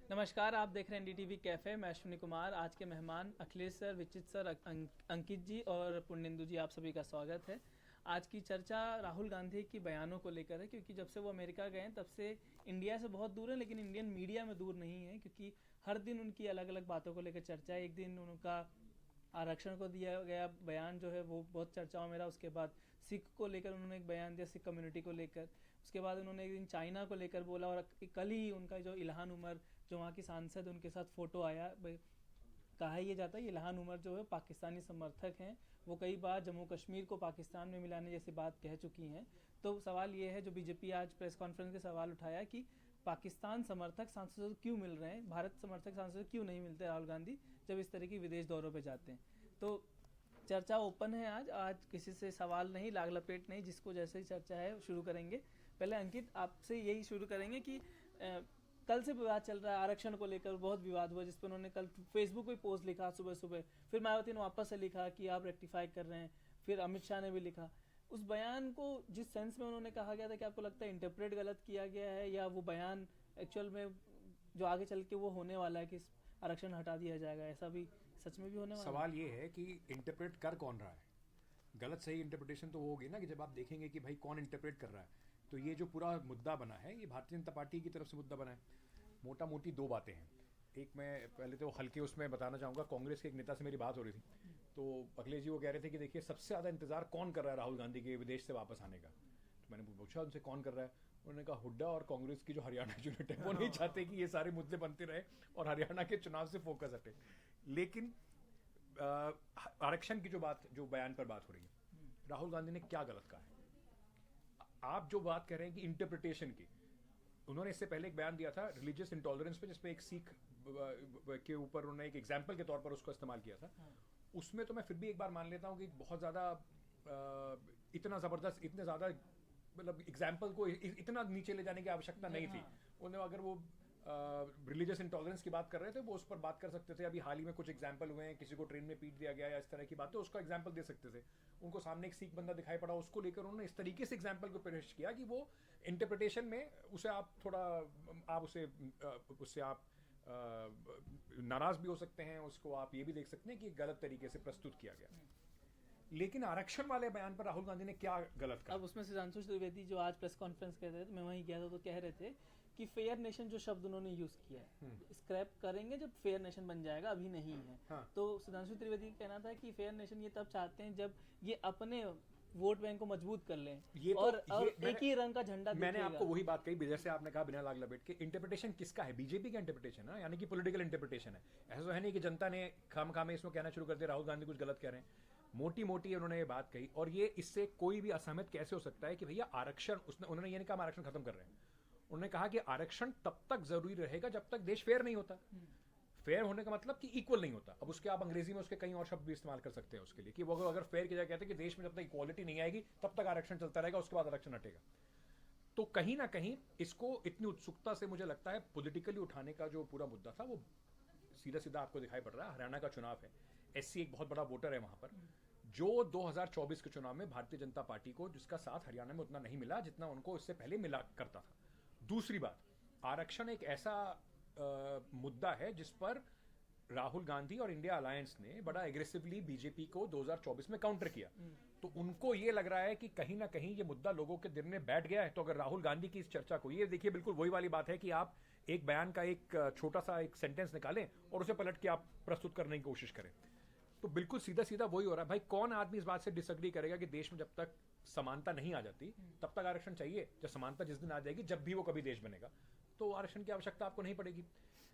नमस्कार, आप देख रहे हैं एनडीटीवी कैफे। मैं अश्विनी कुमार। आज के मेहमान अखिलेश सर, विचित सर, अंकित जी और पुण्येंदु जी, आप सभी का स्वागत है। आज की चर्चा राहुल गांधी की बयानों को लेकर है, क्योंकि जब से वो अमेरिका गए हैं तब से इंडिया से बहुत दूर है, लेकिन इंडियन मीडिया में दूर नहीं है, क्योंकि हर दिन उनकी अलग अलग बातों को लेकर चर्चा है। एक दिन उनका आरक्षण को दिया गया बयान जो है वो बहुत चर्चाओं में रहा। उसके बाद सिख को लेकर उन्होंने एक बयान दिया, सिख कम्युनिटी को लेकर। उसके बाद उन्होंने एक दिन चाइना को लेकर बोला, और कल ही उनका जो इल्हान उमर, जो वहाँ की सांसद, उनके साथ फोटो आया। कहा यह जाता है ये इल्हान उमर जो है पाकिस्तानी समर्थक हैं, वो कई बार जम्मू कश्मीर को पाकिस्तान में मिलाने जैसी बात कह चुकी हैं। तो सवाल ये है, जो बीजेपी आज प्रेस कॉन्फ्रेंस के सवाल उठाया कि पाकिस्तान समर्थक सांसद क्यों मिल रहे हैं, भारत समर्थक सांसद क्यों नहीं मिलते राहुल गांधी जब इस तरह की विदेश दौरों पे जाते हैं। तो चर्चा ओपन है। आज किसी से सवाल नहीं, लाग लपेट नहीं, जिसको जैसे ही चर्चा है शुरू करेंगे। पहले अंकित, आपसे यही शुरू करेंगे कि कल से विवाद चल रहा है आरक्षण को लेकर। बहुत विवाद हुआ, जिस पर उन्होंने कल फेसबुक पे पोस्ट लिखा सुबह सुबह, फिर मायावती ने वापस से लिखा कि आप रेक्टिफाई कर रहे हैं, फिर अमित शाह ने भी लिखा। उस बयान को जिस सेंस में उन्होंने कहा गया था, कि आपको लगता है इंटरप्रेट गलत किया गया है, या वो बयान एक्चुअल में जो आगे चल के वो होने वाला है कि आरक्षण हटा दिया जाएगा, ऐसा भी सच में भी होने वाला है? सवाल ये है कि इंटरप्रेट कर कौन रहा है। गलत सही इंटरप्रिटेशन तो वो होगी ना, कि जब आप देखेंगे कि भाई कौन इंटरप्रेट कर रहा है। तो ये जो पूरा मुद्दा बना है, ये भारतीय जनता पार्टी की तरफ से मुद्दा बना है। मोटा मोटी दो बातें हैं। एक, मैं पहले तो हल्के उसमें बताना चाहूँगा, कांग्रेस के एक नेता से मेरी बात हो रही थी, तो अखिलेश जी वो कह रहे थे कि देखिए सबसे ज़्यादा इंतजार कौन कर रहा है राहुल गांधी के विदेश से वापस आने का। तो मैंने पूछा उनसे कौन कर रहा है। उन्होंने कहा हुड्डा और कांग्रेस की जो हरियाणा यूनिट है, वो नहीं चाहते कि ये सारे मुद्दे बनते रहे और हरियाणा के चुनाव से फोकस हटे। लेकिन आरक्षण की जो बयान पर बात हो रही है, राहुल गांधी ने क्या गलत कहा है? आप जो बात कर रहे हैं कि इंटरप्रिटेशन की, उन्होंने इससे पहले एक बयान दिया था रिलीजियस इंटॉलरेंस पे, जिसपे एक सिख के ऊपर उन्होंने एक एग्जाम्पल के तौर पर उसको इस्तेमाल किया था। उसमें तो मैं फिर भी एक बार मान लेता हूँ कि बहुत ज्यादा इतना जबरदस्त, इतने ज्यादा मतलब एग्जाम्पल को इतना नीचे ले जाने की आवश्यकता नहीं थी। उन्हें अगर वो रिलीजियस इंटॉलरेंस की बात कर रहे थे, वो उस पर बात कर सकते थे। अभी हाल ही में कुछ एग्जाम्पल हुए हैं, किसी को ट्रेन में पीट दिया गया या इस तरह की बातें, उसका एग्जाम्पल दे सकते थे। उनको सामने एक सिख बंदा दिखाई पड़ा, उसको लेकर उन्होंने इस तरीके से एग्जाम्पल को पेश किया कि वो इंटरप्रिटेशन में उसे आप थोड़ा आप उससे आप नाराज भी हो सकते हैं, उसको आप ये भी देख सकते हैं कि गलत तरीके से प्रस्तुत किया गया। लेकिन आरक्षण वाले बयान पर राहुल गांधी ने क्या गलत कहा? अब उसमें सुधांशु त्रिवेदी जो आज प्रेस कॉन्फ्रेंस कर रहे थे, मैं वहीं गया था, तो कह रहे थे कि फेयर नेशन जो शब्द उन्होंने यूज किया है, स्क्रैप करेंगे जब फेयर नेशन बन जाएगा, अभी नहीं है। हाँ। तो सुधांशु त्रिवेदी का कहना था कि फेयर नेशन ये तब चाहते हैं जब ये अपने वोट बैंक को मजबूत कर लें, और एक ही रंग का झंडा मैंने दिखेगा। आपको वही बात कही, जैसे आपने कहा बिना लाग लपेट के। इंटरप्रिटेशन किसका है? बीजेपी का इंटरप्रिटेशन है, यानी कि पॉलिटिकल इंटरप्रिटेशन है। ऐसा तो है नहीं कि जनता ने खाम इसमें कहना शुरू कर दिया राहुल गांधी कुछ गलत कह रहे हैं। मोटी मोटी उन्होंने ये बात कही, और ये इससे कोई भी असहमत कैसे हो सकता है कि भैया आरक्षण, उन्होंने ये नहीं कहा आरक्षण खत्म कर रहे हैं। उन्होंने कहा कि आरक्षण तब तक जरूरी रहेगा जब तक देश फेयर नहीं होता। फेयर होने का मतलब कि इक्वल नहीं होता। अब उसके आप अंग्रेजी में उसके कई और शब्द भी इस्तेमाल कर सकते हैं उसके लिए, कि वो अगर फेयर की जगह कहते हैं कि देश में जब तक इक्वालिटी नहीं आएगी तब तक आरक्षण चलता रहेगा, उसके बाद आरक्षण हटेगा। तो कहीं ना कहीं इसको इतनी उत्सुकता से मुझे लगता है पॉलिटिकली उठाने का जो पूरा मुद्दा था, वो सीधा सीधा आपको दिखाई पड़ रहा है। हरियाणा का चुनाव है, एससी एक बहुत बड़ा वोटर है वहां पर, जो 2024 के चुनाव में भारतीय जनता पार्टी को जिसका साथ हरियाणा में उतना नहीं मिला जितना उनको इससे पहले मिला करता था। दूसरी बात, आरक्षण एक ऐसा मुद्दा है जिस पर राहुल गांधी और इंडिया अलायंस ने बड़ा एग्रेसिवली बीजेपी को 2024 में काउंटर किया। तो उनको ये लग रहा है कि कहीं ना कहीं ये मुद्दा लोगों के दिल में बैठ गया है। तो अगर राहुल गांधी की इस चर्चा को, ये देखिए बिल्कुल वही वाली बात है कि आप एक बयान का एक छोटा सा एक सेंटेंस निकालें और उसे पलट के आप प्रस्तुत करने की कोशिश करें। तो बिल्कुल सीधा सीधा वही हो रहा है। भाई कौन आदमी इस बात से डिसएग्री करेगा कि देश में जब तक समानता नहीं आ जाती तब तक आरक्षण चाहिए? जब समानता जिस दिन आ जाएगी, जब भी वो कभी देश बनेगा, तो आरक्षण की आवश्यकता आपको नहीं पड़ेगी।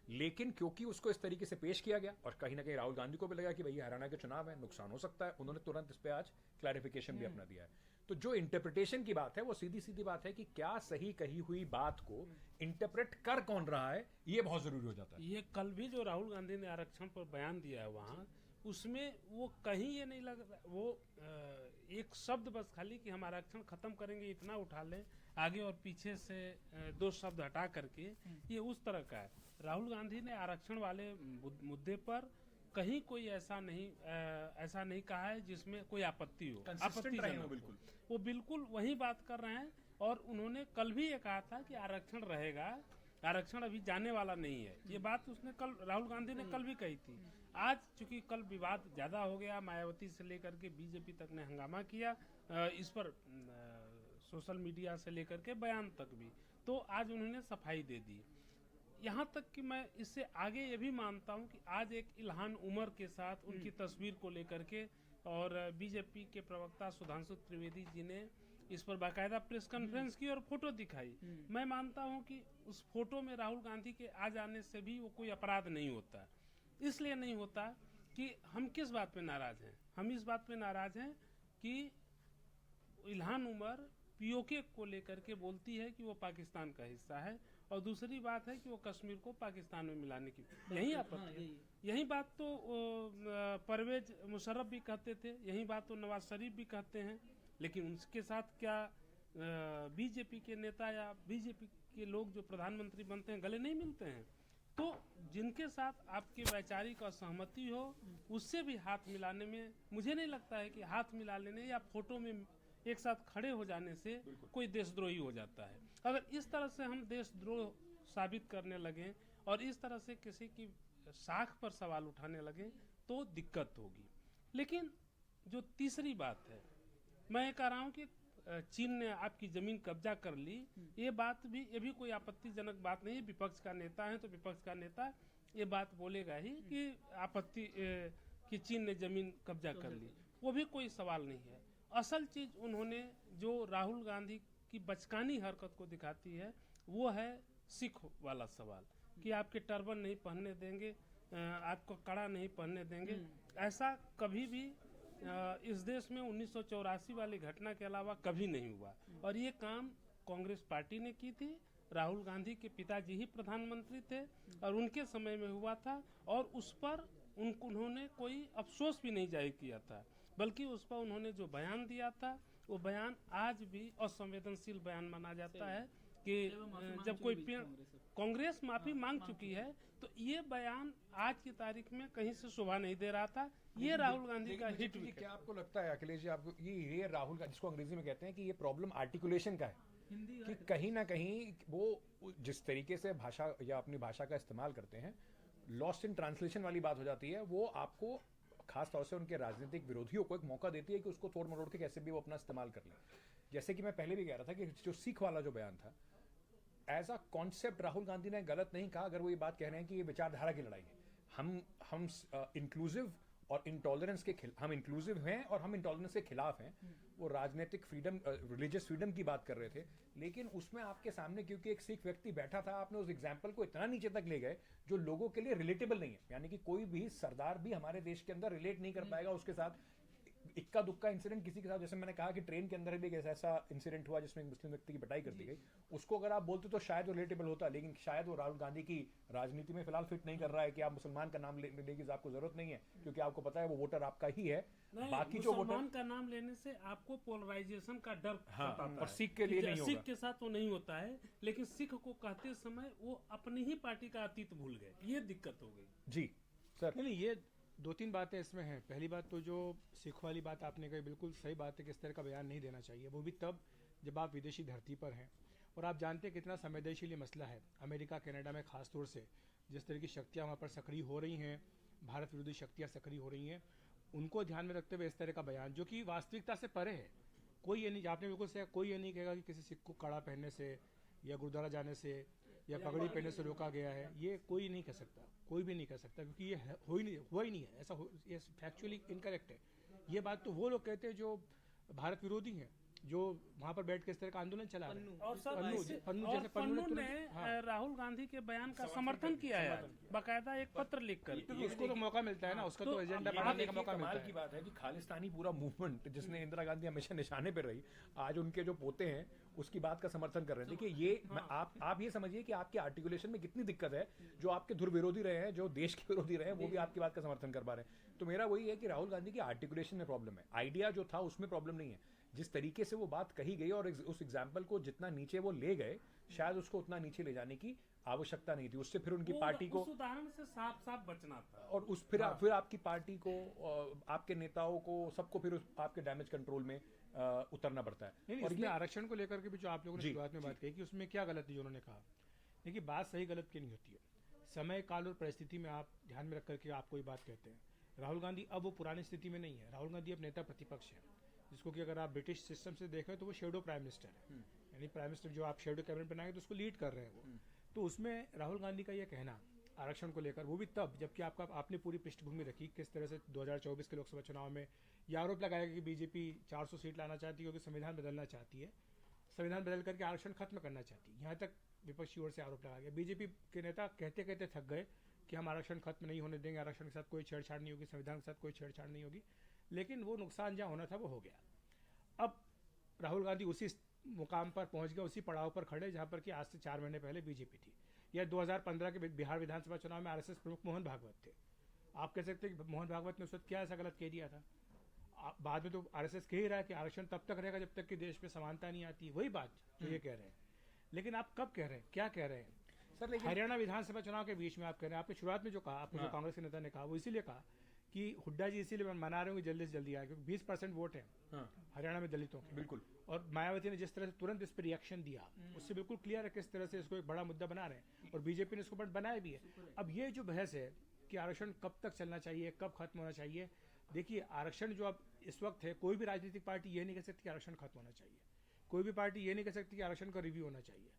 लेकिन क्योंकि उसको इस तरीके से पेश किया गया, और कहीं ना कहीं राहुल गांधी को भी लगा कि भाई हरियाणा के चुनाव है, नुकसान हो सकता है, उन्होंने तुरंत इस पे आज क्लैरिफिकेशन भी अपना दिया है। तो जो इंटरप्रिटेशन की बात है, वो सीधी सीधी बात है कि क्या सही कही हुई बात को इंटरप्रेट कर कौन रहा है, ये बहुत जरूरी हो जाता है। ये कल भी जो राहुल गांधी ने आरक्षण पर बयान दिया है वहाँ, उसमें वो कहीं ये नहीं लग रहा, वो एक शब्द बस खाली कि हम आरक्षण खत्म करेंगे इतना उठा लें, आगे और पीछे से दो शब्द हटा करके, ये उस तरह का है। राहुल गांधी ने आरक्षण वाले मुद्दे पर कहीं कोई ऐसा नहीं कहा है जिसमें कोई आपत्ति हो, आपत्तिजनक हो। बिल्कुल वो बिल्कुल वही बात कर रहे हैं। और उन्होंने कल भी ये कहा था कि आरक्षण रहेगा, आरक्षण अभी जाने वाला नहीं है। ये बात उसने कल, राहुल गांधी ने कल भी कही थी। आज चूंकि कल विवाद ज्यादा हो गया, मायावती से लेकर के बीजेपी तक ने हंगामा किया इस पर, सोशल मीडिया से लेकर के बयान तक भी, तो आज उन्होंने सफाई दे दी। यहाँ तक कि मैं इससे आगे ये भी मानता हूँ कि आज एक इल्हान उमर के साथ उनकी तस्वीर को लेकर के और बीजेपी के प्रवक्ता सुधांशु त्रिवेदी जी ने इस पर बाकायदा प्रेस कॉन्फ्रेंस की और फोटो दिखाई। मैं मानता हूं कि उस फोटो में राहुल गांधी के आ जाने से भी वो कोई अपराध नहीं होता। इसलिए नहीं होता कि हम किस बात पे नाराज हैं, हम इस बात पे नाराज हैं कि इल्हान उमर पीओके को लेकर के बोलती है कि वो पाकिस्तान का हिस्सा है, और दूसरी बात है कि वो कश्मीर को पाकिस्तान में मिलाने की, यही आपत्ति है। यही बात तो परवेज मुशर्रफ भी कहते थे, यही बात तो नवाज शरीफ भी कहते हैं। लेकिन उसके साथ क्या बीजेपी के नेता या बीजेपी के लोग जो प्रधानमंत्री बनते हैं गले नहीं मिलते हैं? तो जिनके साथ आपकी वैचारिक असहमति हो उससे भी हाथ मिलाने में मुझे नहीं लगता है कि हाथ मिला लेने या फोटो में एक साथ खड़े हो जाने से कोई देशद्रोही हो जाता है। अगर इस तरह से हम देशद्रोह साबित करने लगें और इस तरह से किसी की साख पर सवाल उठाने लगें तो दिक्कत होगी। लेकिन जो तीसरी बात है, मैं ये कह रहा हूँ कि चीन ने आपकी जमीन कब्जा कर ली, ये भी कोई आपत्तिजनक बात नहीं है। विपक्ष का नेता है तो विपक्ष का नेता ये बात बोलेगा ही कि आपत्ति कि चीन ने जमीन कब्जा कर ली, वो भी कोई सवाल नहीं है। असल चीज उन्होंने जो राहुल गांधी की बचकानी हरकत को दिखाती है वो है सिख वाला सवाल कि आपके टर्बन नहीं पहनने देंगे, आपको कड़ा नहीं पहनने देंगे। ऐसा कभी भी इस देश में 1984 वाली घटना के अलावा कभी नहीं हुआ, और ये काम कांग्रेस पार्टी ने की थी। राहुल गांधी के पिताजी ही प्रधानमंत्री थे और उनके समय में हुआ था, और उस पर उन्होंने कोई अफसोस भी नहीं जाहिर किया था, बल्कि उस पर उन्होंने जो बयान दिया था वो बयान आज भी असंवेदनशील बयान माना जाता है कि जब कोई कांग्रेस माफी मांग चुकी है तो ये बयान आज की तारीख में कहीं से शोभा नहीं दे रहा था। ये राहुल गांधी का हिट विकेट। क्या आपको लगता है अखिलेश जी, आपको ये राहुल का, जिसको अंग्रेजी में कहते हैं कि ये प्रॉब्लम आर्टिकुलेशन का है, कि कहीं ना कहीं वो जिस तरीके से भाषा या अपनी भाषा का इस्तेमाल करते हैं, लॉस्ट इन ट्रांसलेशन वाली बात हो जाती है। वो आपको खास तौर से उनके राजनीतिक विरोधियों को एक मौका देती है कि उसको तोड़ मरोड़ के कैसे भी वो अपना इस्तेमाल कर ले। जैसे कि मैं पहले भी कह रहा था कि जो सिख वाला जो बयान था, as a concept Rahul Gandhi ने गलत नहीं कहा। अगर वो ये बात कह रहे हैं कि ये विचारधारा की लड़ाई है, हम इंक्लूसिव और इंटॉलरेंस के हम इंक्लूसिव हैं और हम इंटॉलरेंस के खिलाफ हैं। वो राजनीतिक फ्रीडम, रिलीजियस फ्रीडम की बात कर रहे थे, लेकिन उसमें आपके सामने क्योंकि एक सिख व्यक्ति बैठा था, आपने उस एग्जाम्पल को इतना नीचे तक ले गए जो लोगों के लिए रिलेटेबल नहीं है। यानी कि कोई भी सरदार भी हमारे देश के अंदर रिलेट नहीं कर पाएगा उसके साथ। इक्का दुक्का इंसिडेंट किसी के साथ, जैसे मैंने कहा कि ट्रेन के अंदर भी एक ऐसा इंसिडेंट हुआ जिसमें एक मुस्लिम व्यक्ति की पिटाई कर दी गई, उसको अगर आप बोलते तो शायद रिलेटेबल होता, लेकिन शायद वो राहुल गांधी की राजनीति में फिलहाल फिट नहीं कर रहा है कि आप मुसलमान का नाम लेने की आपको जरूरत नहीं है, क्योंकि आपको पता है वो वोटर आपका ही है। बाकी जो मुसलमान का नाम लेने से आपको पोलराइजेशन का डर सताता है, और सिख के लिए नहीं होगा। सिख के साथ वो नहीं होता है, लेकिन सिख को कहते समय वो अपनी ही पार्टी का अतीत भूल गए, ये दिक्कत हो गई। जी सर। नहीं, ये दो तीन बातें इसमें हैं। पहली बात तो जो सिख वाली बात आपने कही, बिल्कुल सही बात है कि इस तरह का बयान नहीं देना चाहिए, वो भी तब जब आप विदेशी धरती पर हैं और आप जानते हैं कितना संवेदनशील ये मसला है। अमेरिका कनाडा में खास तौर से जिस तरह की शक्तियाँ वहाँ पर सक्रिय हो रही हैं, भारत विरोधी शक्तियाँ सक्रिय हो रही हैं, उनको ध्यान में रखते हुए इस तरह का बयान जो कि वास्तविकता से परे है। कोई ये नहीं, आपने बिल्कुल सही, कोई ये नहीं कहेगा कि किसी सिख को कड़ा पहनने से या गुरुद्वारा जाने से या पगड़ी पहनने से रोका गया है, ये कोई नहीं कह सकता, कोई भी नहीं कह सकता, क्योंकि ये हुआ ही नहीं है, ऐसा ये फैक्चुअली इनकरेक्ट है। ये बात तो वो लोग कहते हैं जो भारत विरोधी हैं, जो वहाँ पर बैठ के इस तरह का आंदोलन चला रहे हैं। और पन्नू ने राहुल गांधी के बयान का समर्थन किया है, बाकायदा एक पत्र लिखकर। उसको तो मौका मिलता है ना, उसका तो एजेंडा बनाने का मौका मिलता है। की बात है कि खालिस्तानी पूरा मूवमेंट जिसने इंदिरा गांधी हमेशा निशाने पर रही, आज उनके जो पोते हैं उसकी बात का समर्थन कर रहे हैं। देखिए ये आप ये समझिए कि आपके आर्टिकुलेशन में कितनी दिक्कत है। जो आपके ध्रुव विरोधी रहे हैं, जो देश के विरोधी रहे हैं, वो भी आपकी बात का समर्थन कर पा रहे हैं। तो मेरा वही है कि राहुल गांधी की आर्टिकुलेशन में प्रॉब्लम है, आइडिया जो था उसमें प्रॉब्लम नहीं है। जिस तरीके से वो बात कही गई और उस एग्जाम्पल को जितना नीचे वो ले गए, शायद उसको उतना नीचे ले जाने की आवश्यकता नहीं थी। उससे फिर उनकी पार्टी को, उस उदाहरण से साफ साफ बचना था, और उस फिर आपकी पार्टी को, आपके नेताओं को, सबको फिर आपके डैमेज कंट्रोल में उतरना पड़ता है। नहीं, और इसमें आरक्षण को लेकर के भी जो आप लोगों ने शुरुआत में बात कही कि उसमें क्या गलती जो उन्होंने कहा देखिए बात सही गलत की नहीं होती है, समय काल और परिस्थिति में आप ध्यान में रख करके आप कोई बात कहते हैं। राहुल गांधी अब वो पुरानी स्थिति में नहीं है, राहुल गांधी अब नेता प्रतिपक्ष है, जिसको कि अगर आप ब्रिटिश सिस्टम से देखें तो वो शेडो प्राइम मिनिस्टर है, यानी प्राइम मिनिस्टर जो आप शेडो कैबिनेट बनाएंगे तो उसको लीड कर रहे हैं वो। तो उसमें राहुल गांधी का ये कहना आरक्षण को लेकर, वो भी तब जबकि आपने पूरी पृष्ठभूमि रखी किस तरह से 2024 के लोकसभा चुनाव में यह आरोप लगाया कि बीजेपी 400 सीट लाना चाहती है क्योंकि संविधान बदलना चाहती है, संविधान बदल करके आरक्षण खत्म करना चाहती है। यहाँ तक विपक्षी ओर से आरोप लगाया गया। बीजेपी के नेता कहते कहते थक गए कि हम आरक्षण खत्म नहीं होने देंगे, आरक्षण के साथ कोई छेड़छाड़ नहीं होगी, संविधान के साथ कोई छेड़छाड़ नहीं होगी, लेकिन वो नुकसान जहाँ होना था वो हो गया। अब राहुल गांधी उसी मुकाम पर पहुंच गए, उसी पड़ाव पर खड़े जहाँ पर कि आज से 4 महीने पहले बीजेपी थी। या 2015 के बिहार विधानसभा चुनाव में आरएसएस प्रमुख मोहन भागवत थे। आप कह सकते हैं कि मोहन भागवत ने उस वक्त क्या ऐसा गलत कह दिया था? बाद में तो आरएसएस कह ही रहा है कि आरक्षण तब तक रहेगा जब तक कि देश में समानता नहीं आती, वही बात जो ये कह रहे हैं। लेकिन आप कब कह रहे हैं, क्या कह रहे हैं सर? लेकिन हरियाणा विधानसभा चुनाव के बीच में आप कह रहे हैं, आपने शुरुआत में जो कहा, आपको जो कांग्रेस के नेता ने कहा वो इसीलिए कहा कि हुड्डा जी इसीलिए मना रहे होंगे जल्दी से जल्दी आए, क्योंकि 20% वोट है हरियाणा में दलितों के। बिल्कुल। और मायावती ने जिस तरह से तुरंत इस पर रिएक्शन दिया, उससे बिल्कुल क्लियर है किस तरह से इसको एक बड़ा मुद्दा बना रहे हैं, और बीजेपी ने इसको बनाया भी है। अब ये जो बहस है कि आरक्षण कब तक चलना चाहिए, कब खत्म होना चाहिए, देखिए आरक्षण जो अब इस वक्त है, कोई भी राजनीतिक पार्टी ये नहीं कह सकती कि आरक्षण खत्म होना चाहिए, कोई भी पार्टी ये नहीं कह सकती कि आरक्षण का रिव्यू होना चाहिए,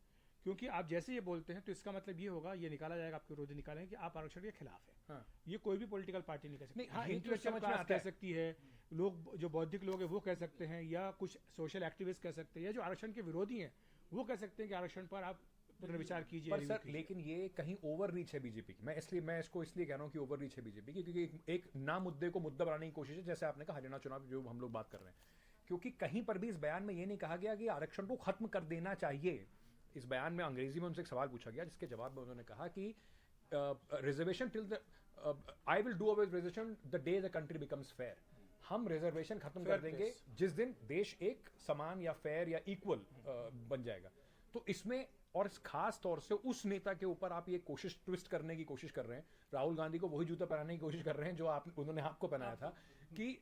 क्योंकि आप जैसे ये बोलते हैं तो इसका मतलब ये होगा, ये निकाला जाएगा, आपके विरोधी निकालेंगे कि आप आरक्षण के खिलाफ है। हाँ। ये कोई भी पॉलिटिकल पार्टी नहीं कह सकती। हाँ, इंटेलेक्चुअल क्लास कह सकती है, लोग जो बौद्धिक लोग हैं वो कह सकते हैं, या कुछ सोशल एक्टिविस्ट कह सकते हैं, या जो आरक्षण के विरोधी हैं वो कह सकते हैं कि आरक्षण पर आप पुनर्विचार कीजिए। पर सर लेकिन ये कहीं ओवर रीच है बीजेपी की। मैं इसको इसलिए कह रहा हूँ कि ओवर रीच है बीजेपी की, क्योंकि एक ना मुद्दे को मुद्दा बनाने की कोशिश है, जैसे आपने कहा हरियाणा चुनाव जो हम लोग बात कर रहे हैं, क्योंकि कहीं पर भी इस बयान में ये नहीं कहा गया कि आरक्षण को खत्म कर देना चाहिए। इस बयान में अंग्रेजी में उनसे एक सवाल पूछा गया, जिसके जवाब में उन्होंने कहा कि reservation till the I will do away reservation the day the country becomes fair. हम रिजर्वेशन खत्म कर देंगे जिस दिन देश एक समान या फेयर या इक्वल बन जाएगा। तो इसमें और खास तौर से उस नेता के ऊपर आप ये कोशिश ट्विस्ट करने की कोशिश कर रहे हैं, राहुल गांधी को वही जूता पहनाने की कोशिश कर रहे हैं जो उन्होंने आपको पहनाया था, कि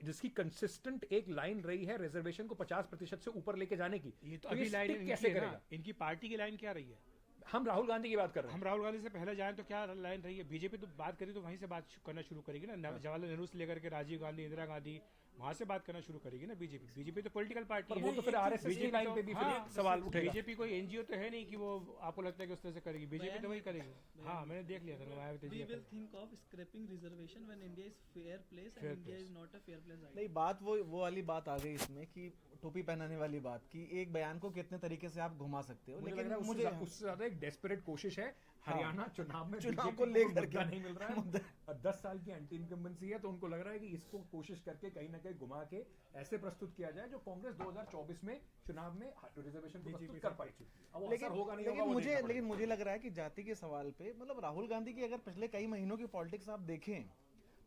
जिसकी कंसिस्टेंट एक लाइन रही है रिजर्वेशन को 50% से ऊपर लेके जाने की। ये तो अभी लाइन कैसे करेगा? इनकी पार्टी की लाइन क्या रही है? हम राहुल गांधी की बात कर रहे हैं। हम राहुल गांधी से पहले जाएं तो क्या लाइन रही है? बीजेपी तो बात करी तो वहीं से बात करना शुरू करेगी ना, जवाहरलाल नेहरू से लेकर के राजीव गांधी, इंदिरा गांधी, वहां से बात करना शुरू करेगी ना बीजेपी तो पॉलिटिकल पार्टी है। वो तो फिर आरएसएस की लाइन पे भी फिर सवाल उठेगा। बीजेपी कोई एनजीओ तो है नहीं कि वो आपको लगता है कि उस तरह से करेगी, बीजेपी तो वही करेगी। हाँ, मैंने देख लिया था Mayawati ji. We will think of scrapping reservation when India is fair place and India is not a fair place. नहीं, बात वो वाली बात आ गई इसमें कि टोपी पहनाने वाली बात की, एक बयान को कितने तरीके से आप घुमा सकते हो, लेकिन मुझे उससे ज्यादा एक डेस्परेट कोशिश है हरियाणा चुनाव में चुनाव को लेकर के नहीं मिल रहा है। 10 साल की एंटी इनकम्बेंसी है, तो उनको लग रहा है कि इसको कोशिश करके कहीं ना कहीं घुमा के ऐसे प्रस्तुत किया जाए जो कांग्रेस 2024 में चुनाव में रिजर्वेशन को प्रस्तुत कर पाई थी। अब वो असर होगा नहीं होगा वो देखना पड़ेगा। लेकिन मुझे लग रहा है कि जाति के सवाल पे, मतलब राहुल गांधी की अगर पिछले कई महीनों की पॉलिटिक्स आप देखें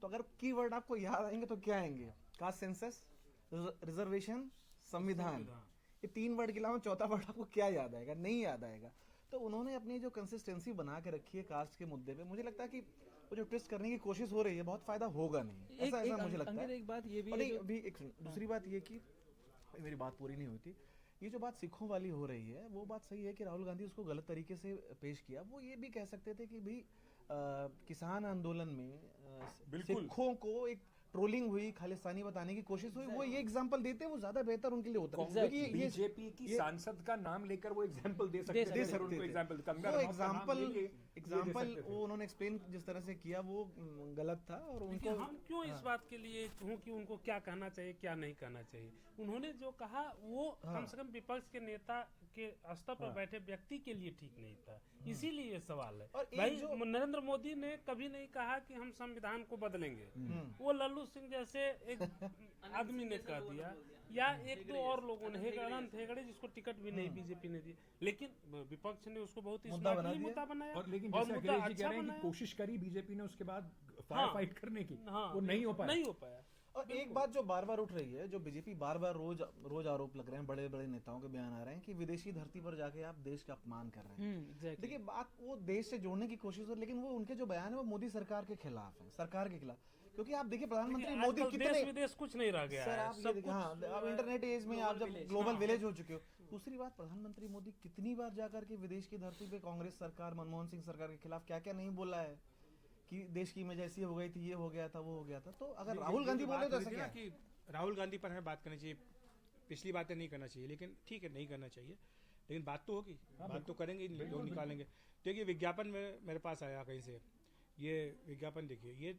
तो अगर कीवर्ड आपको याद आएंगे तो क्या आएंगे? कास्ट सेंसस, रिजर्वेशन, संविधान। ये 3 वर्ड के अलावा चौथा वर्ड आपको क्या याद आएगा? नहीं याद आएगा। तो उन्होंने अपनी जो कंसिस्टेंसी बना के रखी है कास्ट के मुद्दे पे, मुझे लगता है कि वो जो ट्विस्ट करने की कोशिश हो रही है बहुत फायदा होगा नहीं, ऐसा मुझे लगता है। एक बात ये भी है अभी दूसरी बात ये कि मेरी बात पूरी नहीं हुई थी। ये जो बात सिखों वाली हो रही है वो बात सही है कि राहुल गांधी उसको गलत तरीके से पेश किया। वो ये भी कह सकते थे कि भाई किसान आंदोलन में सिखों को एक ट्रोलिंग हुई, खालिस्तानी बताने की कोशिश हुई, वो ये एग्जांपल देते वो ज्यादा बेहतर उनके लिए होता है। बीजेपी की सांसद का नाम लेकर वो एग्जांपल दे सकते थे। एग्जांपल वो उन्होंने एक्सप्लेन जिस तरह से किया वो गलत था। और उनको हम क्यों इस बात के लिए कहूं कि उनको क्या कहना चाहिए क्या नहीं कहना चाहिए, उन्होंने जो कहा वो कम से कम विपक्ष के नेता के स्तर पर बैठे व्यक्ति के लिए ठीक नहीं था, इसीलिए ये सवाल है। भाई नरेंद्र मोदी ने कभी नहीं कहा कि हम संविधान को बदलेंगे, वो लल्लू सिंह जैसे एक आदमी ने कह दिया, या 1-2 और लोगों ने, अनंत हेगड़े जिसको टिकट भी नहीं बीजेपी ने दी, लेकिन विपक्ष ने उसको बहुत ही स्मार्टली मुद्दा बनाया। और लेकिन जैसे अखिलेश जी कह रहे हैं कि कोशिश करी बीजेपी ने उसके बाद फायर फाइट करने की, वो नहीं हो पाया। और एक बात जो बार बार उठ रही है, जो बीजेपी बार बार रोज आरोप लग रहे हैं, बड़े बड़े नेताओं के बयान आ रहे हैं कि विदेशी धरती पर जाके आप देश का अपमान कर रहे हैं। देखिए बात वो देश से जोड़ने की कोशिश हो, लेकिन वो उनके जो बयान है वो मोदी सरकार के खिलाफ है, सरकार के खिलाफ। क्योंकि आप देखिए प्रधानमंत्री मोदी कितने विदेश कुछ नहीं रह गया सर, आप ये देखिए, हाँ, आप इंटरनेट एज में आप जब ग्लोबल विलेज हो चुके हो, दूसरी बात, प्रधानमंत्री मोदी कितनी बार जाकर के विदेश की धरती पे कांग्रेस सरकार, मनमोहन सिंह सरकार के खिलाफ क्या क्या नहीं बोला है कि देश की इमेज ऐसी हो गई थी, ये हो गया था, वो हो गया था। तो अगर राहुल गांधी बोले तो ऐसा क्या है? कि राहुल गांधी पर हमें बात करनी चाहिए, पिछली बातें नहीं करना चाहिए, लेकिन ठीक है नहीं करना चाहिए, लेकिन बात तो होगी, बात तो करेंगे, लोग निकालेंगे। देखिए विज्ञापन में मेरे पास आया कहीं से, ये विज्ञापन देखिए, ये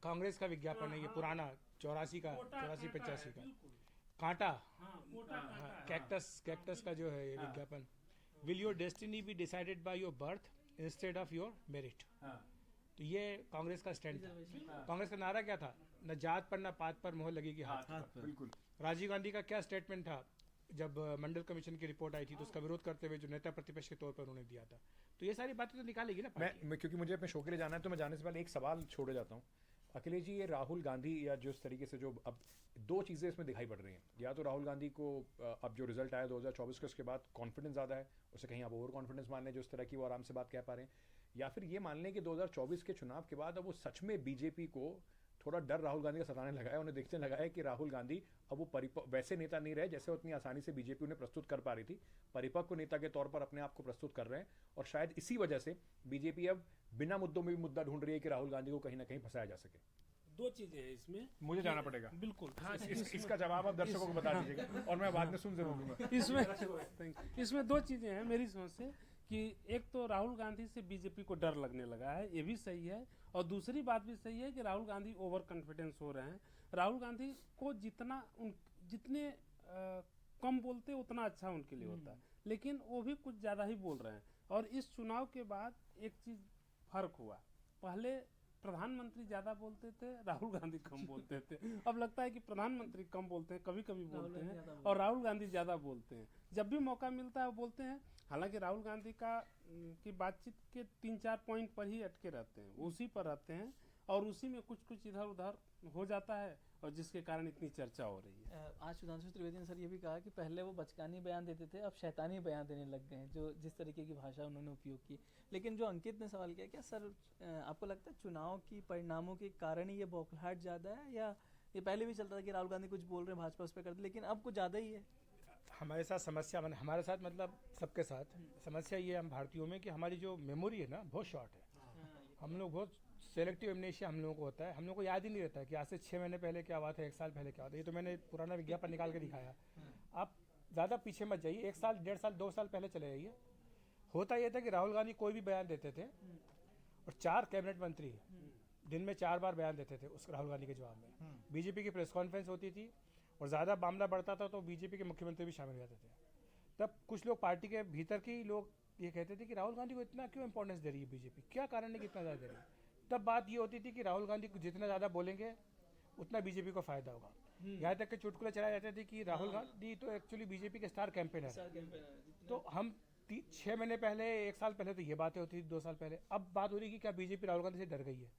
कांग्रेस का विज्ञापन है, ये पुराना 84 का, 85 का, कांटा, कैक्टस का जो है ये विज्ञापन, will your destiny be decided by your birth instead of your merit. तो ये कांग्रेस का स्टैंड था। कांग्रेस का नारा क्या था? न जात पर न पात पर मोहर लगेगी हाथ पर। बिल्कुल। राजीव गांधी का क्या स्टेटमेंट था जब मंडल कमीशन की रिपोर्ट आई थी, तो उसका विरोध करते हुए जो नेता प्रतिपक्ष के तौर पर उन्होंने दिया था। तो ये सारी बातें तो निकालेगी ना पार्टी। मैं क्योंकि मुझे अपने शो के लिए जाना है, तो मैं जाने से पहले एक सवाल छोड़े जाता हूँ। अखिलेश जी, ये राहुल गांधी या जिस तरीके से जो अब दो चीज़ें इसमें दिखाई पड़ रही हैं, या तो राहुल गांधी को अब जो रिजल्ट आया 2024 के, उसके बाद कॉन्फिडेंस ज़्यादा है, उसे कहीं आप ओवर कॉन्फिडेंस मान लें जो इस तरह की वो आराम से बात कह पा रहे हैं, या फिर ये मान लें कि 2024 के चुनाव के बाद अब वो सच में बीजेपी को थोड़ा डर राहुल गांधी का सताने लगा है, उन्हें देखने लगा है कि राहुल गांधी अब वो वैसे नेता नहीं रहे जैसे उतनी आसानी से बीजेपी उन्हें प्रस्तुत कर पा रही थी, परिपक्व नेता के तौर पर अपने आप को प्रस्तुत कर रहे हैं, और शायद इसी वजह से बीजेपी अब बिना मुद्दों में भी मुद्दा ढूंढ रही है कि राहुल गांधी को कहीं ना कहीं फंसाया जा सके। दो चीजें हैं इसमें, मुझे जाना पड़ेगा बिल्कुल। हाँ, इसका जवाब आप दर्शकों को बता दीजिएगा और मैं बाद में सुन जरूर लूंगा। इसमें दो चीजें हैं मेरी समझ से, कि एक तो राहुल गांधी से बीजेपी को डर लगने लगा है, ये भी सही है, और दूसरी बात भी सही है कि राहुल गांधी ओवर कॉन्फिडेंस हो रहे हैं। राहुल गांधी को जितने कम बोलते उतना अच्छा उनके लिए होता है, लेकिन वो भी कुछ ज्यादा ही बोल रहे हैं। और इस चुनाव के बाद एक चीज फर्क हुआ, पहले प्रधानमंत्री ज्यादा बोलते थे, राहुल गांधी कम बोलते थे। अब लगता है कि प्रधानमंत्री कम बोलते हैं, कभी कभी बोलते हैं, और राहुल गांधी ज्यादा बोलते हैं। जब भी मौका मिलता है वो बोलते हैं। हालांकि राहुल गांधी की बातचीत के 3-4 पॉइंट पर ही अटके रहते हैं, उसी पर रहते हैं, और उसी में कुछ कुछ इधर उधर हो जाता है, और जिसके कारण इतनी चर्चा हो रही है। आज सुधांशु त्रिवेदी ने सर ये भी कहा कि पहले वो बचकानी बयान देते थे, अब शैतानी बयान देने लग गए हैं, जो जिस तरीके की भाषा उन्होंने उपयोग की। लेकिन जो अंकित ने सवाल किया, क्या सर आपको लगता है चुनाव की परिणामों के कारण ही ये बौखलाहट ज़्यादा है, या ये पहले भी चलता था कि राहुल गांधी कुछ बोल रहे हैं, भाजपा उस पर करती, लेकिन अब कुछ ज़्यादा ही है? हमारे साथ समस्या, हमारे साथ मतलब सबके साथ समस्या ये हम भारतीयों में कि हमारी जो मेमोरी है ना बहुत शॉर्ट है। हम लोग बहुत सेलेक्टिव एमनेशिया हम लोगों को होता है, हम लोग को याद ही नहीं रहता है कि आज से 6 महीने पहले क्या हुआ था, 1 साल पहले क्या हुआ था। ये तो मैंने पुराना विज्ञापन निकाल के दिखाया। आप ज़्यादा पीछे मत जाइए, 1 साल 1.5 साल 2 साल पहले चले जाइए। होता ये था कि राहुल गांधी कोई भी बयान देते थे और 4 कैबिनेट मंत्री दिन में 4 बार बयान देते थे उस राहुल गांधी के जवाब में। बीजेपी की प्रेस कॉन्फ्रेंस होती थी और ज़्यादा मामला बढ़ता था तो बीजेपी के मुख्यमंत्री भी शामिल हो जाते थे। तब कुछ लोग पार्टी के भीतर के लोग ये कहते थे कि राहुल गांधी को इतना क्यों इंपॉर्टेंस दे रही है बीजेपी, क्या कारण है कि इतना ज़्यादा दे रही है। तब बात ये होती थी कि राहुल गांधी को जितना ज़्यादा बोलेंगे उतना बीजेपी को फायदा होगा। यहाँ तक के चुटकुले चलाए जाते थे कि राहुल गांधी तो एक्चुअली बीजेपी के स्टार कैंपेनर है। तो हम 6 महीने पहले, 1 साल पहले तो ये बातें होती थी, 2 साल पहले। अब बात हो रही कि क्या बीजेपी राहुल गांधी से डर गई है।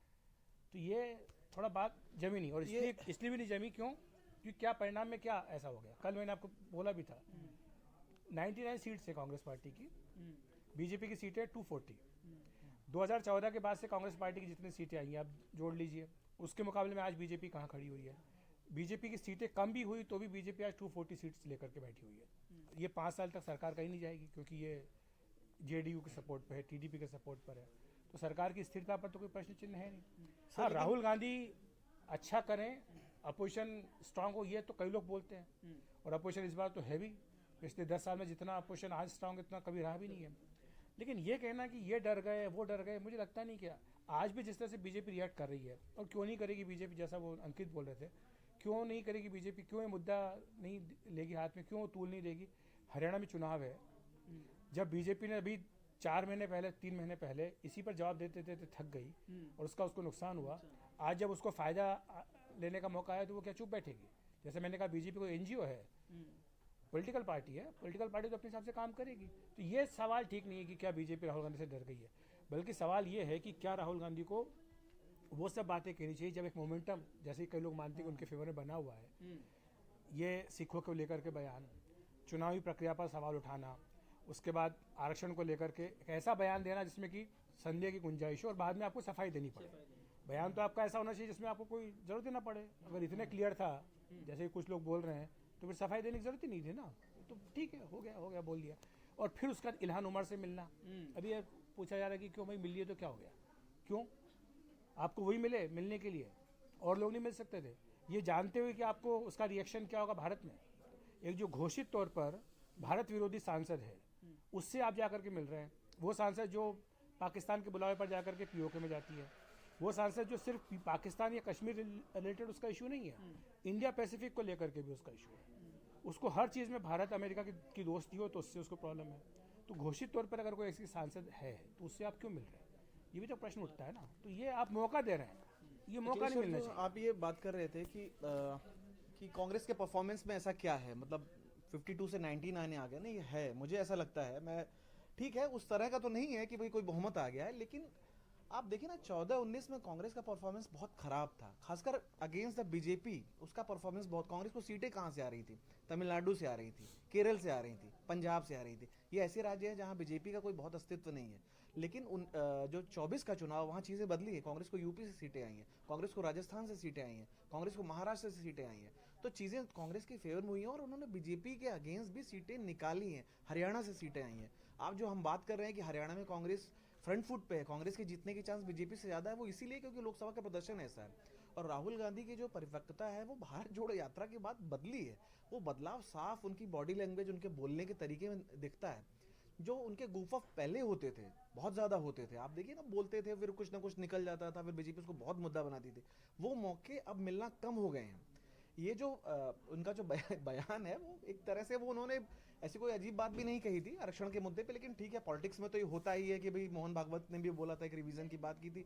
तो ये थोड़ा बात जमी नहीं, और इसलिए भी नहीं जमी क्यों, क्योंकि क्या परिणाम में क्या ऐसा हो गया। कल मैंने आपको बोला भी था 99 सीट्स है कांग्रेस पार्टी की, बीजेपी की सीटें 240। 2014 के बाद से कांग्रेस पार्टी की जितनी सीटें आई हैं आप जोड़ लीजिए, उसके मुकाबले में आज बीजेपी कहाँ खड़ी हुई है। बीजेपी की सीटें कम भी हुई तो भी बीजेपी आज 240 सीट्स लेकर के बैठी हुई है। ये 5 साल तक सरकार कहीं नहीं जाएगी, क्योंकि ये जेडीयू के सपोर्ट पर है, टीडीपी के सपोर्ट पर है, तो सरकार की स्थिरता पर तो कोई प्रश्न चिन्ह है नहीं। हाँ, राहुल गांधी अच्छा करें, अपोजिशन स्ट्रांग हो, ये तो कई लोग बोलते हैं, और अपोजिशन इस बार तो है भी। पिछले 10 साल में जितना अपोजिशन आज स्ट्रांग इतना कभी रहा भी नहीं है। लेकिन ये कहना कि ये डर गए वो डर गए, मुझे लगता नहीं कि आज भी जिस तरह से बीजेपी रिएक्ट कर रही है, और क्यों नहीं करेगी बीजेपी, जैसा वो अंकित बोल रहे थे, क्यों नहीं करेगी बीजेपी, क्यों ये मुद्दा नहीं लेगी हाथ में, क्यों तूल नहीं लेगी। हरियाणा में चुनाव है, जब बीजेपी ने अभी 4 महीने पहले 3 महीने पहले इसी पर जवाब देते थे थक गई और उसको नुकसान हुआ। आज जब उसको फायदा लेने का मौका आया तो वो क्या चुप बैठेगी। जैसे मैंने कहा बीजेपी को एनजीओ है, पॉलिटिकल पार्टी है, पॉलिटिकल पार्टी तो अपने हिसाब से काम करेगी। तो ये सवाल ठीक नहीं है कि क्या बीजेपी राहुल गांधी से डर गई है, बल्कि सवाल ये है कि क्या राहुल गांधी को वो सब बातें कहनी चाहिए जब एक मोमेंटम, जैसे कई लोग मानते हैं कि उनके फेवर में बना हुआ है। ये सिखों को लेकर के बयान, चुनावी प्रक्रिया पर सवाल उठाना, उसके बाद आरक्षण को लेकर के एक ऐसा बयान देना जिसमें कि संदेह की गुंजाइश हो और बाद में आपको सफाई देनी पड़े। बयान तो आपका ऐसा होना चाहिए जिसमें आपको कोई जरूरत ही ना पड़े। अगर इतने क्लियर था जैसे कुछ लोग बोल रहे हैं तो फिर सफाई देने की जरूरत ही नहीं थी ना। तो ठीक है, हो गया बोल दिया। और फिर उसका इल्हान उमर से मिलना, अभी ये पूछा जा रहा है कि क्यों भाई मिल लिए तो क्या हो गया, क्यों आपको वही मिलने के लिए, और लोग नहीं मिल सकते थे, ये जानते हुए कि आपको उसका रिएक्शन क्या होगा भारत में। एक जो घोषित तौर पर भारत विरोधी सांसद है, उससे आप जाकर के मिल रहे हैं। वो सांसद जो पाकिस्तान के बुलावे पर जाकर के पीओके में जाती है, वो सांसद जो सिर्फ पाकिस्तान या कश्मीर रिलेटेड उसका इशू नहीं है, इंडिया पैसिफिक को लेकर के भी उसका इशू है। उसको हर चीज़ में भारत अमेरिका की दोस्ती हो तो उससे उसको प्रॉब्लम है। तो घोषित तौर पर अगर कोई ऐसी सांसद है तो उससे आप क्यों मिल रहे हैं, ये भी तो प्रश्न उठता है ना। तो ये आप मौका दे रहे हैं, ये मौका नहीं मिलना तो चाहिए। आप ये बात कर रहे थे कि कांग्रेस के परफॉर्मेंस में ऐसा क्या है, मतलब 52 से 19 आने आ गया ना, ये है, मुझे ऐसा लगता है। मैं ठीक है, उस तरह का तो नहीं है कि भाई कोई बहुमत आ गया है, लेकिन आप देखिए ना 14-19 में कांग्रेस का परफॉर्मेंस बहुत खराब था, खासकर अगेंस्ट द बीजेपी। उसका परफॉर्मेंस बहुत, कांग्रेस को सीटें कहाँ से आ रही थी, तमिलनाडु से आ रही थी, केरल से आ रही थी, पंजाब से आ रही थी। ये ऐसे राज्य हैं जहाँ बीजेपी का कोई बहुत अस्तित्व नहीं है। लेकिन जो 24 का चुनाव, वहाँ चीज़ें बदली है। कांग्रेस को यूपी से सीटें आई हैं, कांग्रेस को राजस्थान से सीटें आई हैं, कांग्रेस को महाराष्ट्र से सीटें आई हैं। तो चीज़ें कांग्रेस की फेवर में हुई हैं और उन्होंने बीजेपी के अगेंस्ट भी सीटें निकाली हैं। हरियाणा से सीटें आई हैं। आप जो हम बात कर रहे हैं कि हरियाणा में कांग्रेस फ्रंट फुट पे है, कांग्रेस के जीतने की चांस बीजेपी से ज़्यादा है, वो इसीलिए क्योंकि लोकसभा का प्रदर्शन ऐसा है। और राहुल गांधी की जो परिपक्वता है वो भारत जोड़ो यात्रा के बाद बदली है। वो बदलाव साफ उनकी बॉडी लैंग्वेज, उनके बोलने के तरीके में दिखता है। जो उनके goof ऑफ पहले होते थे, बहुत ज़्यादा होते थे, आप देखिए ना, बोलते थे फिर कुछ ना कुछ निकल जाता था, फिर बीजेपी उसको बहुत मुद्दा बनाती थी। वो मौके अब मिलना कम हो गए हैं। ये जो उनका जो बयान है, वो एक तरह से वो उन्होंने ऐसी कोई अजीब बात भी नहीं कही थी आरक्षण के मुद्दे पे, लेकिन ठीक है, पॉलिटिक्स में तो ये होता ही है कि भाई मोहन भागवत ने भी बोला था, एक रिवीजन की बात की थी।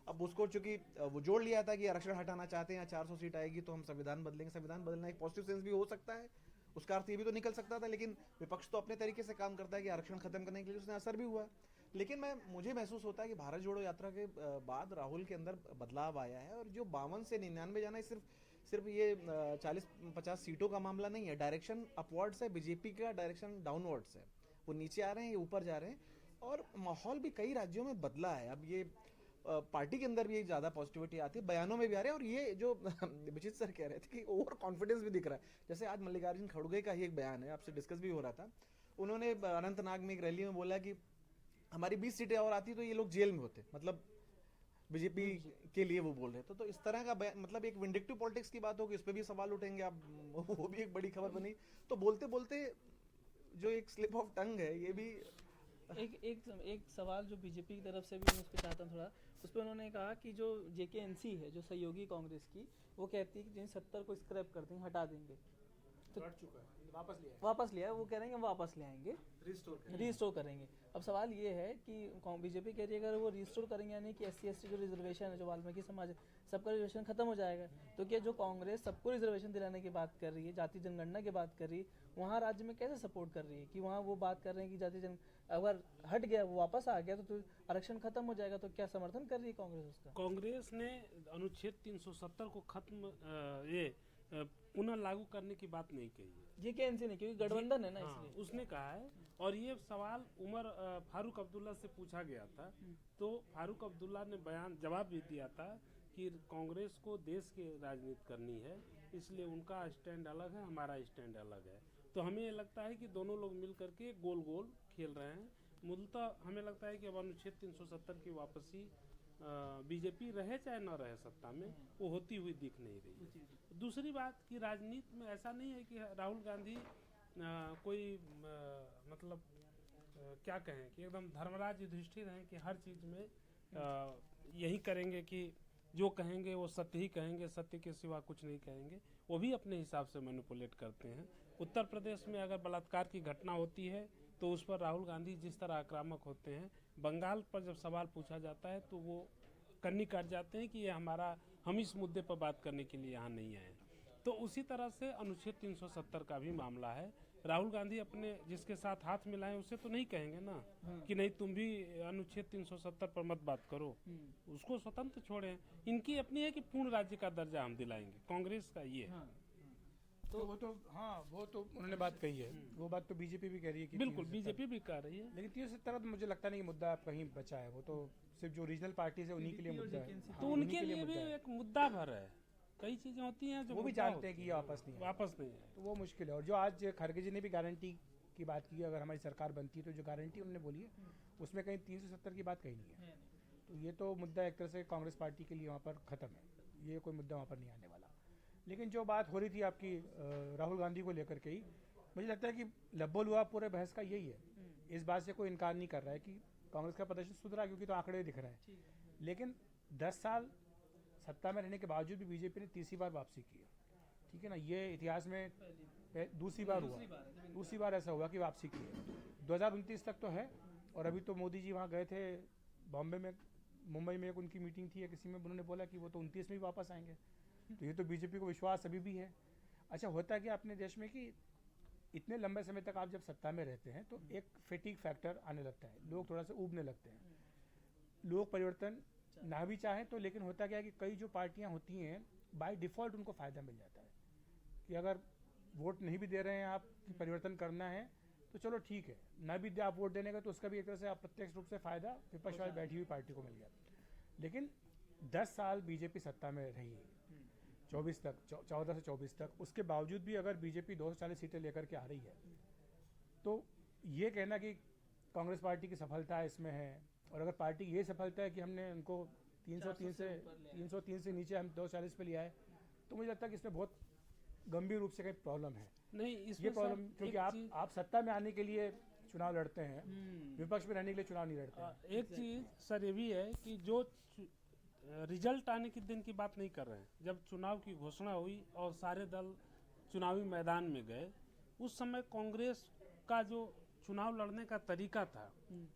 अब उसको चूंकि वो जोड़ लिया था कि आरक्षण हटाना चाहते हैं, 400 सीट आएगी तो हम संविधान बदलेंगे। संविधान बदलना एक पॉजिटिव सेंस भी हो सकता है, उसका अर्थ ये भी तो निकल सकता था, लेकिन विपक्ष तो अपने तरीके से काम करता है कि आरक्षण खत्म करने के लिए, उसने असर भी हुआ। लेकिन मुझे महसूस होता है कि भारत जोड़ो यात्रा के बाद राहुल के अंदर बदलाव आया है। और जो 52 से 99 जाना है, सिर्फ ये 40-50 सीटों का मामला नहीं है। डायरेक्शन अपवर्ड्स है, बीजेपी का डायरेक्शन डाउनवर्ड्स है। वो नीचे आ रहे हैं, ये ऊपर जा रहे हैं, और माहौल भी कई राज्यों में बदला है। अब ये पार्टी के अंदर भी ज़्यादा पॉजिटिविटी आती है, बयानों में भी आ रहे हैं। और ये जो विचित सर कह रहे थे कि ओवर कॉन्फिडेंस भी दिख रहा है। जैसे आज मल्लिकार्जुन खड़गे का ही एक बयान है, आपसे डिस्कस भी हो रहा था। उन्होंने अनंतनाग में एक रैली में बोला कि हमारी 20 सीटें और आती तो ये लोग जेल में होते, मतलब बीजेपी के लिए वो बोल रहे थे। तो इस तरह का मतलब एक विंडिक्टिव पॉलिटिक्स की बात होगी, इस पर भी सवाल उठेंगे। अब वो भी एक बड़ी खबर बनी। तो बोलते बोलते जो एक स्लिप ऑफ टंग है, ये भी एक सवाल जो बीजेपी की तरफ से भी मैं उस पर चाहता हूँ थोड़ा, उस पर उन्होंने कहा कि जो जेकेएनसी है, जो सहयोगी कांग्रेस की, वो कहती है कि जिन 70 को स्क्रैप कर देंगे, हटा देंगे, तो चुका है, वापस लिया है, वो कह रहे हैं कि वापस ले आएंगे, रिस्टोर करेंगे। अब सवाल ये है कि बीजेपी कह रही है अगर वो रिस्टोर करेंगे, यानी कि SC/ST जो रिजर्वेशन है, जो वाल्मीकि समाज है, सबका रिजर्वेशन खत्म हो जाएगा। तो क्या जो कांग्रेस सबको रिजर्वेशन दिलाने की बात कर रही है, जाति जनगणना की बात कर रही है, वहाँ राज्य में कैसे सपोर्ट कर रही है कि वहाँ वो बात कर रहे हैं कि जाति जन अगर हट गया, वो वापस आ गया तो आरक्षण खत्म हो जाएगा, तो क्या समर्थन कर रही है कांग्रेस उसका? कांग्रेस ने अनुच्छेद 370 को खत्म पुनः लागू करने की बात नहीं कही है, जेकेएनसी ने, क्योंकि गठबंधन है ना, हाँ, इसलिए उसने कहा है। और ये सवाल फारूक अब्दुल्ला से पूछा गया था, तो फारूक अब्दुल्ला ने जवाब भी दिया था कि कांग्रेस को देश की राजनीति करनी है, इसलिए उनका स्टैंड अलग है, हमारा स्टैंड अलग है। तो हमें ये लगता है कि दोनों लोग मिल करके गोल गोल खेल रहे हैं। मूलतः हमें लगता है कि अब अनुच्छेद 370 की वापसी बीजेपी रहे चाहे न रहे सत्ता में, वो होती हुई दिख नहीं रही। दूसरी बात कि राजनीति में ऐसा नहीं है कि राहुल गांधी कोई मतलब क्या कहें कि एकदम धर्मराज युधिष्ठिर हैं कि हर चीज़ में यही करेंगे कि जो कहेंगे वो सत्य ही कहेंगे, सत्य के सिवा कुछ नहीं कहेंगे। वो भी अपने हिसाब से मैनिपुलेट करते हैं। उत्तर प्रदेश में अगर बलात्कार की घटना होती है तो उस पर राहुल गांधी जिस तरह आक्रामक होते हैं, बंगाल पर जब सवाल पूछा जाता है तो वो कन्नी काट जाते हैं कि ये हम इस मुद्दे पर बात करने के लिए यहाँ नहीं आए। तो उसी तरह से अनुच्छेद 370 का भी मामला है। राहुल गांधी अपने जिसके साथ हाथ मिलाएं उसे तो नहीं कहेंगे ना कि नहीं तुम भी अनुच्छेद 370 पर मत बात करो, उसको स्वतंत्र छोड़ें। इनकी अपनी है कि पूर्ण राज्य का दर्जा हम दिलाएंगे, कांग्रेस का ये है। तो वो तो उन्होंने बात कही है, वो बात तो बीजेपी भी कह रही है कि बिल्कुल बीजेपी भी कर रही है, लेकिन 370 मुझे लगता नहीं मुद्दा कहीं बचा है। वो तो सिर्फ जो रीजनल पार्टी है उन्हीं के लिए मुद्दा है। तो उनके लिए भी एक मुद्दा भर है कई चीजें होती हैं जो वो भी मुद्दा जानते होती हैं कि ये वापस नहीं आएगा। वापस नहीं है। तो वो मुश्किल है। और जो आज खड़गे जी ने भी गारंटी की बात की, अगर हमारी सरकार बनती है तो जो गारंटी उन्होंने बोली है उसमें कहीं 370 की बात कहीं नहीं है। तो ये तो मुद्दा एक तरह से कांग्रेस पार्टी के लिए वहाँ पर ख़त्म है, ये कोई मुद्दा वहाँ पर नहीं आने वाला। लेकिन जो बात हो रही थी आपकी राहुल गांधी को लेकर के ही, मुझे लगता है कि लब्बो लुआ पूरे बहस का यही है। इस बात से कोई इनकार नहीं कर रहा है कि कांग्रेस का प्रदर्शन सुधरा, क्योंकि तो आंकड़े दिख रहे हैं। लेकिन 10 साल सत्ता में रहने के बावजूद भी बीजेपी ने तीसरी बार वापसी की है, ठीक है ना। ये इतिहास में दूसरी बार ऐसा हुआ कि वापसी की है। 2029 तक तो है। और अभी तो मोदी जी वहाँ गए थे बॉम्बे में, मुंबई में एक उनकी मीटिंग थी या किसी में, उन्होंने बोला कि वो तो 29 में भी वापस आएंगे। तो ये तो बीजेपी को विश्वास अभी भी है। अच्छा, होता है कि अपने देश में कि इतने लंबे समय तक आप जब सत्ता में रहते हैं तो एक फेटिक फैक्टर आने लगता है, लोग थोड़ा सा ऊबने लगते हैं। लोग परिवर्तन ना भी चाहें तो, लेकिन होता क्या है कि कई जो पार्टियां होती हैं बाय डिफ़ॉल्ट उनको फ़ायदा मिल जाता है कि अगर वोट नहीं भी दे रहे हैं आप कि परिवर्तन करना है तो चलो ठीक है, ना भी दे आप वोट देने का तो उसका भी एक तरह से अप्रत्यक्ष रूप से फ़ायदा विपक्ष वाली बैठी हुई पार्टी को मिल गया। लेकिन 10 साल बीजेपी सत्ता में रही है, 24 तक 14 से 24 तक, उसके बावजूद भी अगर बीजेपी 240 सीटें लेकर के आ रही है तो ये कहना कि कांग्रेस पार्टी की सफलता इसमें है, और अगर पार्टी ये सफलता है कि हमने उनको 303 से नीचे हम 240 पे लिया है, तो मुझे लगता है कि इसमें बहुत गंभीर रूप से कहीं प्रॉब्लम है। नहीं, ये इसमें प्रॉब्लम सर क्योंकि एक आप सत्ता में आने के लिए चुनाव लड़ते हैं, विपक्ष में रहने के लिए चुनाव नहीं लड़ते हैं। एक चीज सर ये भी है कि जो रिजल्ट आने के दिन की बात नहीं कर रहे हैं, जब चुनाव की घोषणा हुई और सारे दल चुनावी मैदान में गए, उस समय कांग्रेस का जो चुनाव लड़ने का तरीका था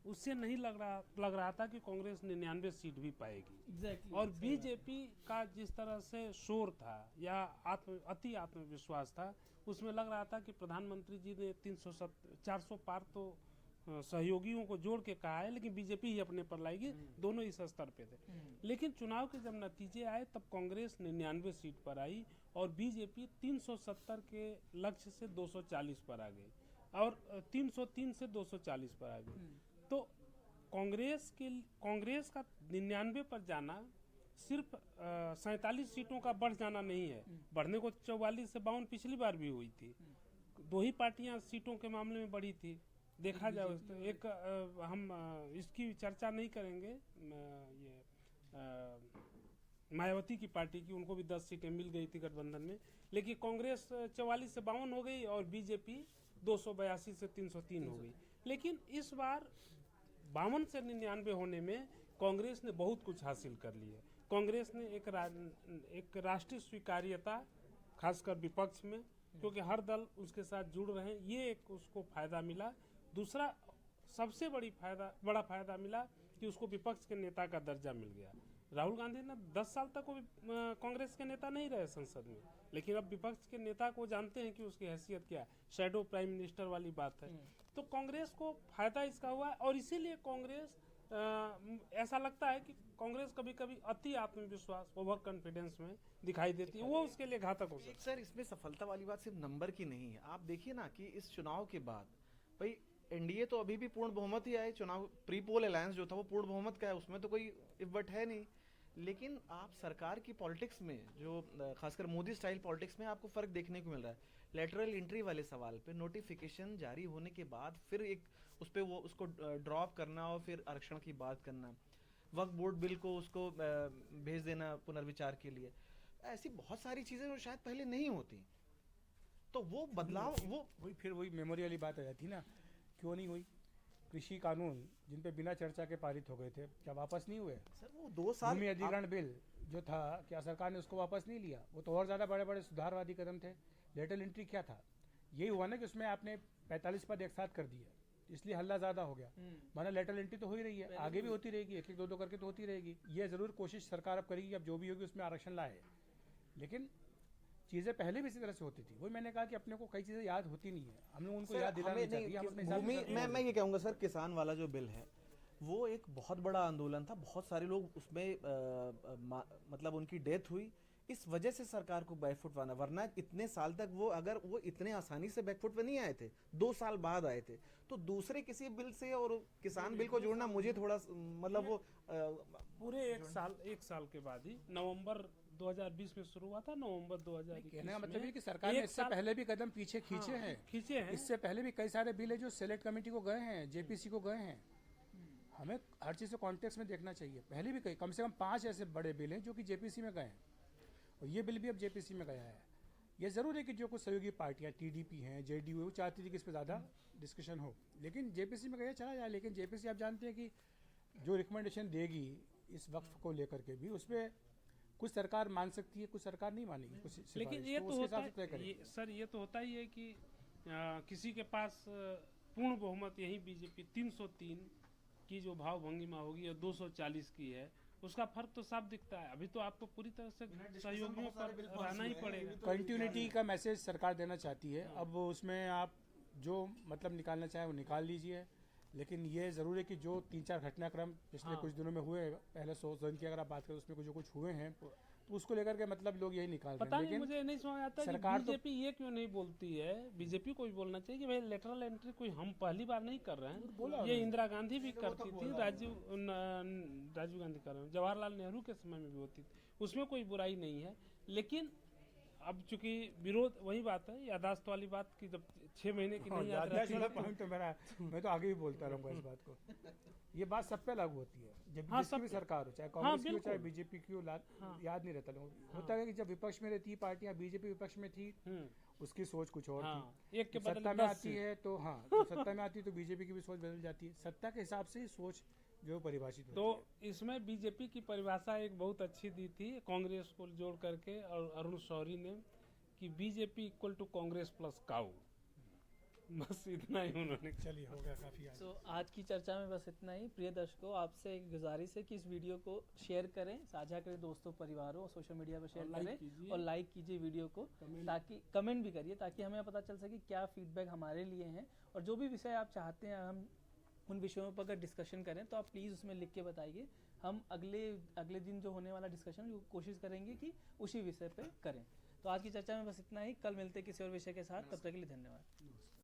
उससे नहीं लग रहा था कि कांग्रेस 99 सीट भी पाएगी। और बीजेपी का जिस तरह से शोर था या अति आत्मविश्वास था, उसमें लग रहा था कि प्रधानमंत्री जी ने 400 पार तो सहयोगियों को जोड़ के कहा है, लेकिन बीजेपी ही अपने पर लाएगी। दोनों इस स्तर पे थे। लेकिन चुनाव के जब नतीजे आए तब कांग्रेस 99 सीट पर आई और बीजेपी 370 के लक्ष्य से 240 पर आ गई और 303 से 240 पर आ गई। तो कांग्रेस का 99 पर जाना सिर्फ 47 सीटों का बढ़ जाना नहीं है, बढ़ने को 44 से 52 पिछली बार भी हुई थी। दो ही पार्टियां सीटों के मामले में बढ़ी थी, देखा जाए तो एक हम इसकी चर्चा नहीं करेंगे, ये मायावती की पार्टी की, उनको भी 10 सीटें मिल गई थी गठबंधन में, लेकिन कांग्रेस 44 से 52 हो गई और बीजेपी 282 से 303 हो गई। लेकिन इस बार 52 से 99 होने में कांग्रेस ने बहुत कुछ हासिल कर लिया। कांग्रेस ने एक राष्ट्रीय स्वीकार्यता, खासकर विपक्ष में, क्योंकि हर दल उसके साथ जुड़ रहे हैं, ये एक उसको फायदा मिला। दूसरा सबसे बड़ा फायदा मिला कि उसको विपक्ष के नेता का दर्जा मिल गया। राहुल गांधी ने 10 साल तक वो कांग्रेस के नेता नहीं रहे संसद में, लेकिन अब विपक्ष के नेता को जानते हैं कि उसकी हैसियत क्या है, शैडो प्राइम मिनिस्टर वाली बात है। तो कांग्रेस को फायदा इसका हुआ है और इसीलिए कांग्रेस ऐसा लगता है कि कांग्रेस कभी कभी अति आत्मविश्वास, ओवर कॉन्फिडेंस में दिखाई देती है, वो उसके लिए घातक हो सकता है। सर, इसमें सफलता वाली बात सिर्फ नंबर की नहीं है। आप देखिए ना कि इस चुनाव के बाद भाई एनडीए तो अभी भी पूर्ण बहुमत ही आए, चुनाव प्री पोल अलायंस जो था वो पूर्ण बहुमत का है, उसमें तो कोई इफ्ट है नहीं। लेकिन आप सरकार की पॉलिटिक्स में, जो खासकर मोदी स्टाइल पॉलिटिक्स में आपको फर्क देखने को मिल रहा है। लेटरल एंट्री वाले सवाल पे नोटिफिकेशन जारी होने के बाद फिर एक उस पे वो उसको ड्रॉप करना और फिर आरक्षण की बात करना, वक्फ बोर्ड बिल को उसको भेज देना पुनर्विचार के लिए, ऐसी बहुत सारी चीजें जो शायद पहले नहीं होती। तो वो बदलाव वही मेमोरी वाली बात आ जाती ना, क्यों नहीं हुई? कृषि कानून जिन पे बिना चर्चा के पारित हो गए थे, क्या वापस नहीं हुए? सर वो 2 साल भूमि अधिग्रहण बिल जो था, क्या सरकार ने उसको वापस नहीं लिया? वो तो और ज्यादा बड़े बड़े सुधारवादी कदम थे। लेटरल एंट्री क्या था? यही हुआ ना कि उसमें आपने 45 पद एक साथ कर दिए, इसलिए हल्ला ज्यादा हो गया। माना लेटरल एंट्री तो हो ही रही है, आगे भी होती रहेगी, एक 2 करके तो होती रहेगी। ये जरूर कोशिश सरकार अब करेगी, अब जो भी होगी उसमें आरक्षण लाए। लेकिन चीजें पहले भी इसी तरह से होती थी। वही मैंने कहा कि अपने को कई चीजें याद होती नहीं है, हम लोग उनको याद दिलाना चाहिए। हम अपने भूमि मैं ये कहूंगा सर, किसान वाला जो बिल है वो एक बहुत बड़ा आंदोलन था, बहुत सारे लोग उसमें मतलब उनकी डेथ हुई। इस वजह से सरकार को बैकफुट आना, वरना इतने साल तक वो, अगर वो इतने आसानी से बैकफुट पे नहीं आए थे, 2 साल बाद आए थे, तो दूसरे किसी बिल से और किसान बिल को जोड़ना मुझे थोड़ा मतलब वो पूरे एक साल के बाद ही नवंबर 2020 में शुरू हुआ था, नवंबर 2021 कहने का मतलब में। ये कि सरकार ने एक इससे साल- पहले भी कदम पीछे खींचे हाँ, हैं। खींचे हैं। इससे पहले भी कई सारे बिल है जो सेलेक्ट कमेटी को गए हैं, जेपीसी को गए हैं। हमें हर चीज़ को कॉन्टेक्स्ट में देखना चाहिए। पहले भी कई, कम से कम 5 ऐसे बड़े बिल हैं जो कि जेपीसी में गए हैं, और ये बिल भी अब जेपीसी में गया है। ये ज़रूर है कि जो कुछ सहयोगी पार्टियां टीडीपी हैं, जेडीयू, वो चाहती थी कि इस पर ज़्यादा डिस्कशन हो, लेकिन जेपीसी में गया चला जाए। लेकिन जेपीसी आप जानते हैं कि जो रिकमेंडेशन देगी इस वक्फ को लेकर के भी, उस पर कुछ सरकार मान सकती है, कुछ सरकार नहीं मानेगी, कुछ लेकिन सिफारिश, ये तो तो उसके होता हिसाब से तय है करें। सर, ये तो होता ही है कि किसी के पास पूर्ण बहुमत, यही बीजेपी 303 की जो भाव भंगिमा होगी और 240 की है, उसका फर्क तो साफ दिखता है। अभी तो आपको पूरी तरह से सहयोगियों पर रहना ही पड़ेगा। कंटिन्यूटी का मैसेज सरकार देना चाहती है। अब उसमें आप जो मतलब निकालना चाहें वो निकाल लीजिए, लेकिन ये ज़रूर है कि जो 3-4 घटनाक्रम पिछले कुछ दिनों में हुए, पहले 100 दिन की अगर आप बात करें उसमें जो कुछ हुए हैं, तो उसको लेकर के मतलब लोग यही निकाल रहे पता हैं। नहीं, लेकिन मुझे नहीं समझ आता कि सरकार तो- बीजेपी ये क्यों नहीं बोलती है। बीजेपी को भी बोलना चाहिए कि भाई लेटरल एंट्री कोई हम पहली बार नहीं कर रहे हैं, ये इंदिरा गांधी भी करती थी, राजीव गांधी कर रहे हैं, जवाहरलाल नेहरू के समय में भी होती थी, उसमें कोई बुराई नहीं है। लेकिन अब चूंकि विरोध, वही बात है यादाश्त वाली बात की, जब 6 महीने की नहीं याद याददाश्त वाला रहती। पॉइंट तो मेरा, मैं तो आगे भी बोलता रहूंगा इस बात को। ये बात सब पे लागू होती है, जब हाँ, जिसकी भी सब पे। सरकार हो, चाहे हाँ, कांग्रेस की हो चाहे बिल्कुल। बीजेपी की हो, हाँ। याद नहीं रहता लोगों को। होता है कि जब विपक्ष में रहती पार्टियां, बीजेपी विपक्ष में थी, उसकी सोच कुछ और हाँ, थी। एक के जब बदले सत्ता में 10 आती सीट। है तो हाँ, जब सत्ता में आती है तो बीजेपी की भी सोच बदल जाती है। सत्ता के हिसाब से ही सोच जो परिभाषित होती तो है। इसमें बीजेपी की परिभाषा एक बहुत अच्छी दी थी कांग्रेस को जोड़ करके, और अरुण शौरी ने, कि BJP equal to Congress plus cow. बस इतना ही उन्होंने। चलिए, हो गया काफी आज। तो आज की चर्चा में बस इतना ही। प्रिय दर्शकों, आपसे एक गुजारिश है कि इस वीडियो को शेयर करें, साझा करें दोस्तों परिवारों, सोशल मीडिया पर शेयर और लाइक करें कीजिए। और लाइक कीजिए वीडियो को, ताकि कमेंट भी करिए, ताकि हमें पता चल सके क्या फीडबैक हमारे लिए हैं, और जो भी विषय आप चाहते हैं हम उन विषयों पर अगर डिस्कशन करें तो आप प्लीज़ उसमें लिख के बताइए। हम अगले दिन जो होने वाला डिस्कशन, वो कोशिश करेंगे कि उसी विषय पे करें। तो आज की चर्चा में बस इतना ही। कल मिलते हैं किसी और विषय के साथ, तब तक के लिए धन्यवाद।